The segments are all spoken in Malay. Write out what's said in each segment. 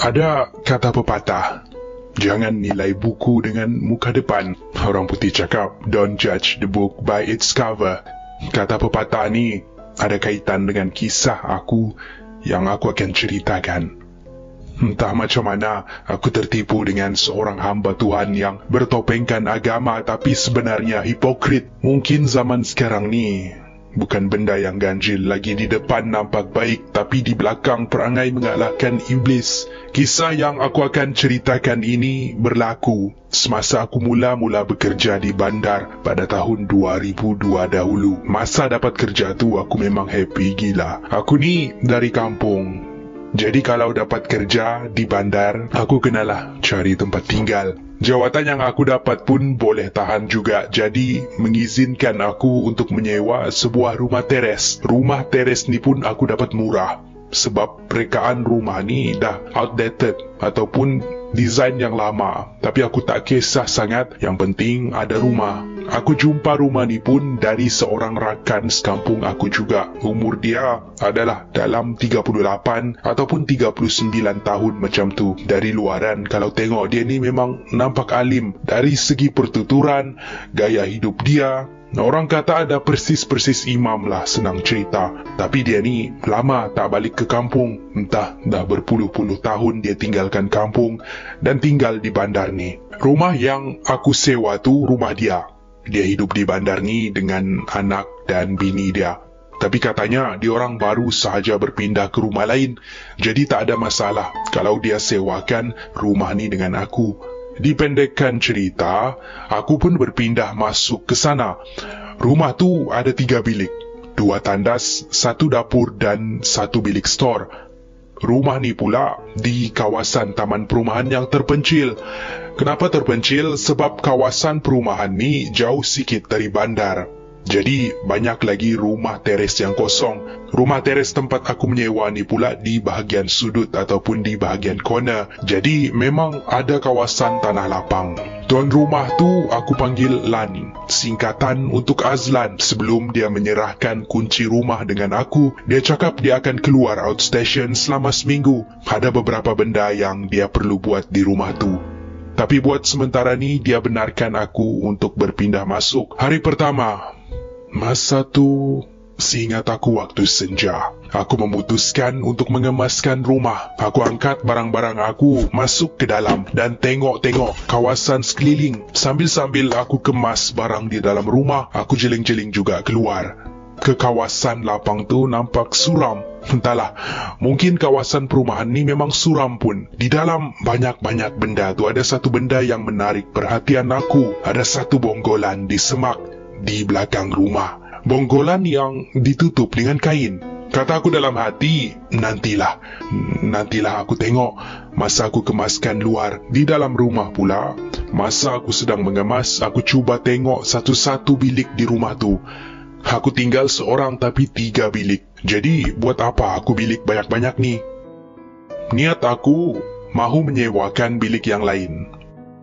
Ada kata pepatah, jangan nilai buku dengan muka depan. Orang putih cakap, don't judge the book by its cover. Kata pepatah ni ada kaitan dengan kisah aku yang aku akan ceritakan. Entah macam mana aku tertipu dengan seorang hamba Tuhan yang bertopengkan agama tapi sebenarnya hipokrit. Mungkin zaman sekarang ni bukan benda yang ganjil lagi, di depan nampak baik tapi di belakang perangai mengalahkan iblis. Kisah yang aku akan ceritakan ini berlaku semasa aku mula-mula bekerja di bandar pada tahun 2002 dahulu. Masa dapat kerja tu aku memang happy gila. Aku ni dari kampung, jadi kalau dapat kerja di bandar, aku kenalah cari tempat tinggal. Jawatan yang aku dapat pun boleh tahan juga, jadi mengizinkan aku untuk menyewa sebuah rumah teres. Rumah teres ni pun aku dapat murah, sebab rekaan rumah ni dah outdated ataupun desain yang lama. Tapi aku tak kisah sangat, yang penting ada rumah. Aku jumpa rumah ni pun dari seorang rakan sekampung aku juga. Umur dia adalah dalam 38 ataupun 39 tahun macam tu. Dari luaran kalau tengok dia ni memang nampak alim. Dari segi pertuturan, gaya hidup dia, orang kata ada persis-persis imam lah, senang cerita. Tapi dia ni lama tak balik ke kampung. Entah dah berpuluh-puluh tahun dia tinggalkan kampung dan tinggal di bandar ni. Rumah yang aku sewa tu rumah dia. Dia hidup di bandar ni dengan anak dan bini dia. Tapi katanya dia orang baru sahaja berpindah ke rumah lain, jadi tak ada masalah kalau dia sewakan rumah ni dengan aku. Dipendekkan cerita, aku pun berpindah masuk ke sana. Rumah tu ada 3 bilik, 2 tandas, 1 dapur dan 1 bilik store. Rumah ni pula di kawasan taman perumahan yang terpencil. Kenapa terpencil? Sebab kawasan perumahan ni jauh sikit dari bandar. Jadi banyak lagi rumah teres yang kosong. Rumah teres tempat aku menyewa ni pula di bahagian sudut ataupun di bahagian corner. Jadi memang ada kawasan tanah lapang. Tuan rumah tu aku panggil Lan, singkatan untuk Azlan. Sebelum dia menyerahkan kunci rumah dengan aku, dia cakap dia akan keluar outstation selama seminggu. Ada beberapa benda yang dia perlu buat di rumah tu. Tapi buat sementara ni dia benarkan aku untuk berpindah masuk. Hari pertama, masa tu seingat aku waktu senja. Aku memutuskan untuk mengemaskan rumah. Aku angkat barang-barang aku masuk ke dalam dan tengok-tengok kawasan sekeliling. Sambil-sambil aku kemas barang di dalam rumah, aku jeling-jeling juga keluar. Ke kawasan lapang tu nampak suram. Entahlah, mungkin kawasan perumahan ni memang suram pun. Di dalam banyak-banyak benda tu ada satu benda yang menarik perhatian aku. Ada satu bonggolan di semak di belakang rumah. Bonggolan yang ditutup dengan kain. Kata aku dalam hati, nantilah aku tengok. Masa aku kemaskan luar, di dalam rumah pula, masa aku sedang mengemas, aku cuba tengok satu-satu bilik di rumah tu. Aku tinggal seorang tapi 3 bilik. Jadi buat apa aku bilik banyak-banyak ni? Niat aku mahu menyewakan bilik yang lain.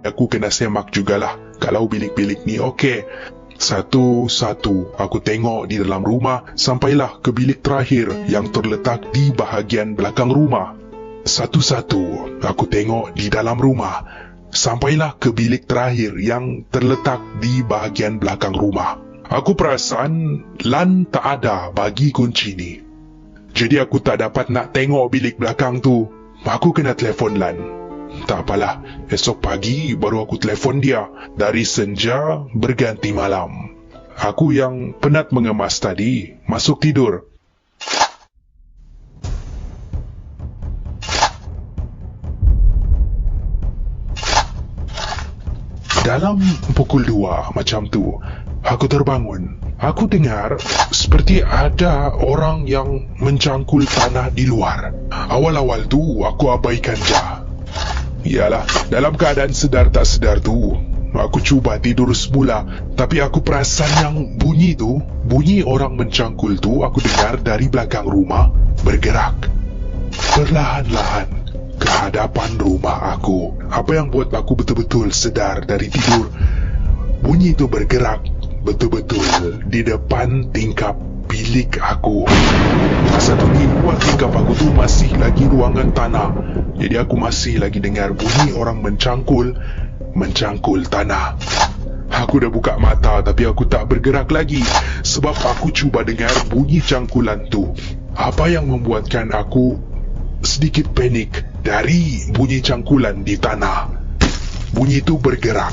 Aku kena semak jugalah kalau bilik-bilik ni okey. Satu-satu aku tengok di dalam rumah sampailah ke bilik terakhir yang terletak di bahagian belakang rumah. Satu-satu aku tengok di dalam rumah sampailah ke bilik terakhir yang terletak di bahagian belakang rumah. Aku perasan Lan tak ada bagi kunci ni. Jadi aku tak dapat nak tengok bilik belakang tu. Aku kena telefon Lan. Tak apalah, esok pagi baru aku telefon dia. Dari senja berganti malam. Aku yang penat mengemas tadi masuk tidur. Dalam pukul 2 macam tu, aku terbangun. Aku dengar seperti ada orang yang mencangkul tanah di luar. Awal-awal tu aku abaikan je. Iyalah, dalam keadaan sedar tak sedar tu, aku cuba tidur semula. Tapi aku perasan yang bunyi orang mencangkul tu aku dengar dari belakang rumah bergerak. Perlahan-lahan ke hadapan rumah aku. Apa yang buat aku betul-betul sedar dari tidur? Bunyi itu bergerak betul-betul di depan tingkap bilik aku. Masa tu di luar tingkap aku tu masih lagi ruangan tanah Jadi aku masih lagi dengar bunyi orang mencangkul tanah. Aku dah buka mata tapi aku tak bergerak lagi sebab aku cuba dengar bunyi cangkulan tu. Apa yang membuatkan aku sedikit panik dari bunyi cangkulan di tanah. Bunyi itu bergerak,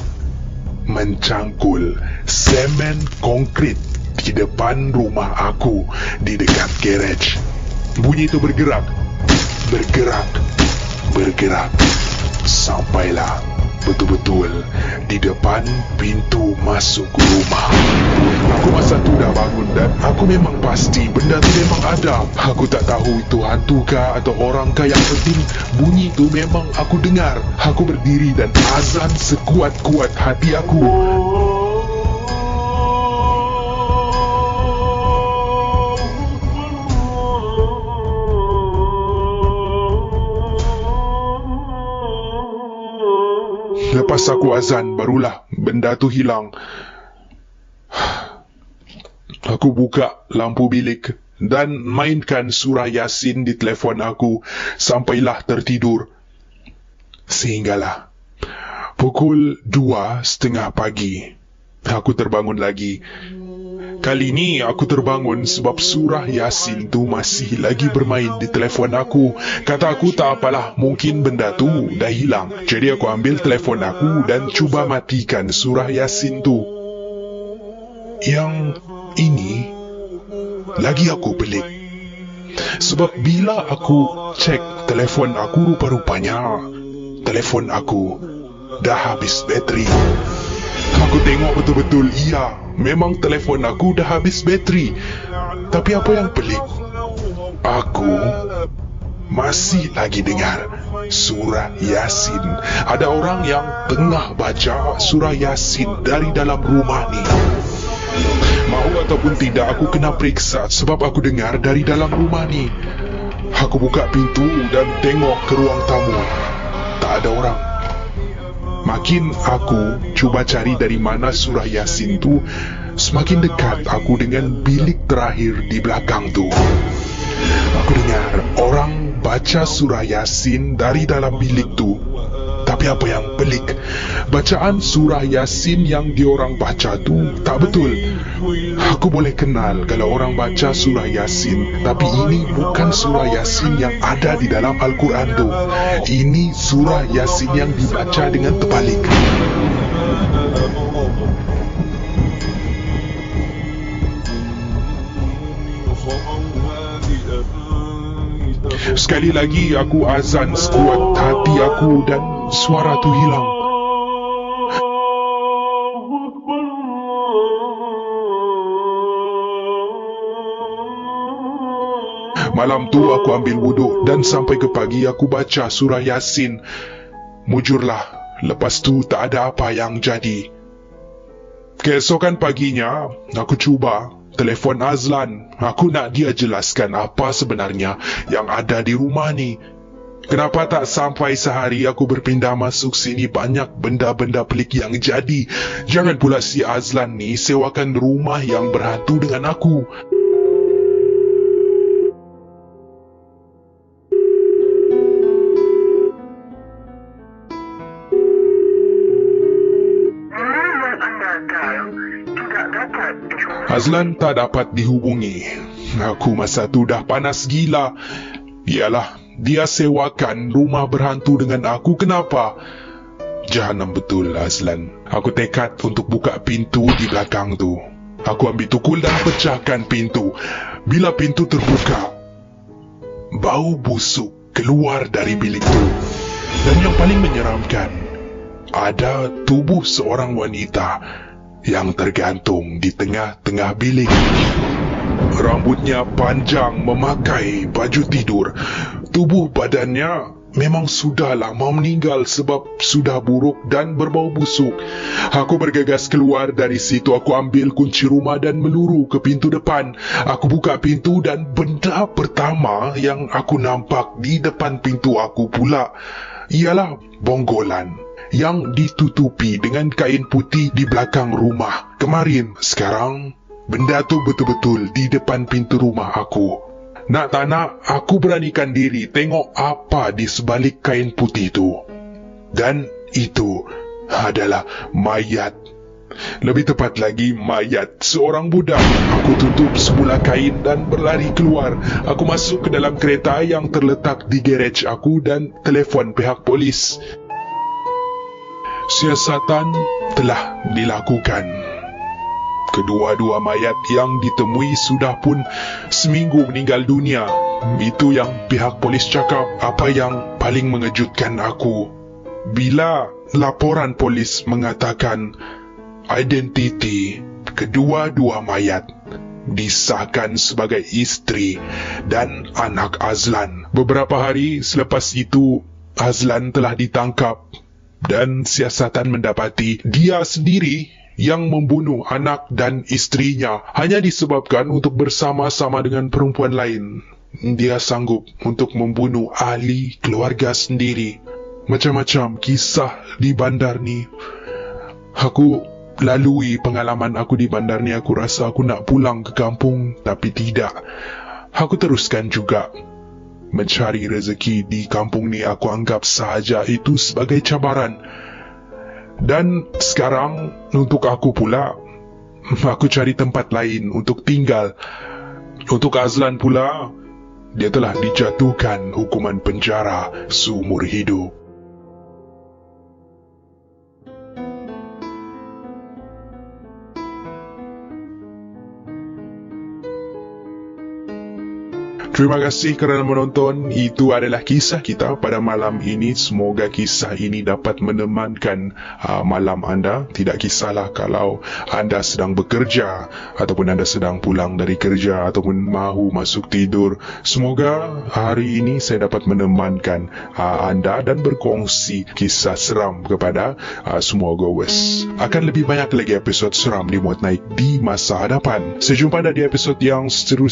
mencangkul semen konkrit di depan rumah aku di dekat garaj. Bunyi itu bergerak sampailah betul-betul di depan pintu masuk rumah. Aku masa tu dah bangun dan aku memang pasti benda tu memang ada. Aku tak tahu itu hantu kah atau orang kah, yang penting bunyi tu memang aku dengar. Aku berdiri dan azan sekuat-kuat hati aku. Lepas aku azan, barulah benda tu hilang. Aku buka lampu bilik dan mainkan surah Yasin di telefon aku sampailah tertidur. Sehinggalah pukul 2:30 pagi, aku terbangun lagi. Kali ni aku terbangun sebab surah Yasin tu masih lagi bermain di telefon aku. Kata aku tak apalah, mungkin benda tu dah hilang. Jadi aku ambil telefon aku dan cuba matikan surah Yasin tu. Yang ini lagi aku pelik. Sebab bila aku cek telefon aku, rupa-rupanya telefon aku dah habis bateri. Aku tengok betul-betul, iya, memang telefon aku dah habis bateri. Tapi apa yang pelik, aku masih lagi dengar surah Yasin. Ada orang yang tengah baca surah Yasin dari dalam rumah ni. Mahu ataupun tidak, aku kena periksa sebab aku dengar dari dalam rumah ni. Aku buka pintu dan tengok ke ruang tamu. Tak ada orang. Makin aku cuba cari dari mana surah Yasin tu, semakin dekat aku dengan bilik terakhir di belakang tu. Aku dengar orang baca surah Yasin dari dalam bilik tu. Tapi apa yang pelik, bacaan surah Yasin yang diorang baca tu tak betul. Aku boleh kenal kalau orang baca surah Yasin, tapi ini bukan surah Yasin yang ada di dalam Al-Quran tu. Ini surah Yasin yang dibaca dengan terbalik. Sekali lagi aku azan sekuat hati aku dan suara tu hilang. Malam tu aku ambil wuduk dan sampai ke pagi aku baca surah Yasin. Mujurlah, lepas tu tak ada apa yang jadi. Keesokan paginya aku cuba telefon Azlan. Aku nak dia jelaskan apa sebenarnya yang ada di rumah ni. Kenapa tak sampai sehari aku berpindah masuk sini, banyak benda-benda pelik yang jadi. Jangan pula si Azlan ni sewakan rumah yang berhantu dengan aku. Azlan tak dapat dihubungi. Aku masa tu dah panas gila. Yalah, dia sewakan rumah berhantu dengan aku. Kenapa? Jahanam betul, Azlan. Aku tekad untuk buka pintu di belakang tu. Aku ambil tukul dan pecahkan pintu. Bila pintu terbuka, bau busuk keluar dari bilik tu. Dan yang paling menyeramkan, ada tubuh seorang wanita yang tergantung di tengah-tengah bilik. Rambutnya panjang, memakai baju tidur. Tubuh badannya memang sudah lama meninggal sebab sudah buruk dan berbau busuk. Aku bergegas keluar dari situ. Aku ambil kunci rumah dan meluru ke pintu depan. Aku buka pintu dan benda pertama yang aku nampak di depan pintu aku pula ialah bonggolan yang ditutupi dengan kain putih di belakang rumah kemarin. Sekarang benda tu betul-betul di depan pintu rumah aku. Nak tak nak, aku beranikan diri tengok apa di sebalik kain putih itu. Dan itu adalah mayat. Lebih tepat lagi, mayat seorang budak. Aku tutup semula kain dan berlari keluar. Aku masuk ke dalam kereta yang terletak di garaj aku dan telefon pihak polis. Siasatan telah dilakukan. Kedua-dua mayat yang ditemui sudah pun seminggu meninggal dunia. Itu yang pihak polis cakap. Apa yang paling mengejutkan aku, bila laporan polis mengatakan identiti kedua-dua mayat disahkan sebagai isteri dan anak Azlan. Beberapa hari selepas itu, Azlan telah ditangkap dan siasatan mendapati dia sendiri yang membunuh anak dan isterinya hanya disebabkan untuk bersama-sama dengan perempuan lain. Dia sanggup untuk membunuh ahli keluarga sendiri. Macam-macam kisah di bandar ni. Aku lalui pengalaman aku di bandar ni. Aku rasa aku nak pulang ke kampung, tapi tidak. Aku teruskan juga mencari rezeki di kampung ni. Aku anggap sahaja itu sebagai cabaran. Dan sekarang untuk aku pula, aku cari tempat lain untuk tinggal. Untuk Azlan pula, dia telah dijatuhkan hukuman penjara seumur hidup. Terima kasih kerana menonton. Itu adalah kisah kita pada malam ini. Semoga kisah ini dapat menemankan malam anda. Tidak kisahlah kalau anda sedang bekerja ataupun anda sedang pulang dari kerja ataupun mahu masuk tidur. Semoga hari ini saya dapat menemankan anda dan berkongsi kisah seram kepada semua goers. Akan lebih banyak lagi episod seram dimuat naik di masa hadapan. Sejumpa anda di episod yang seterusnya.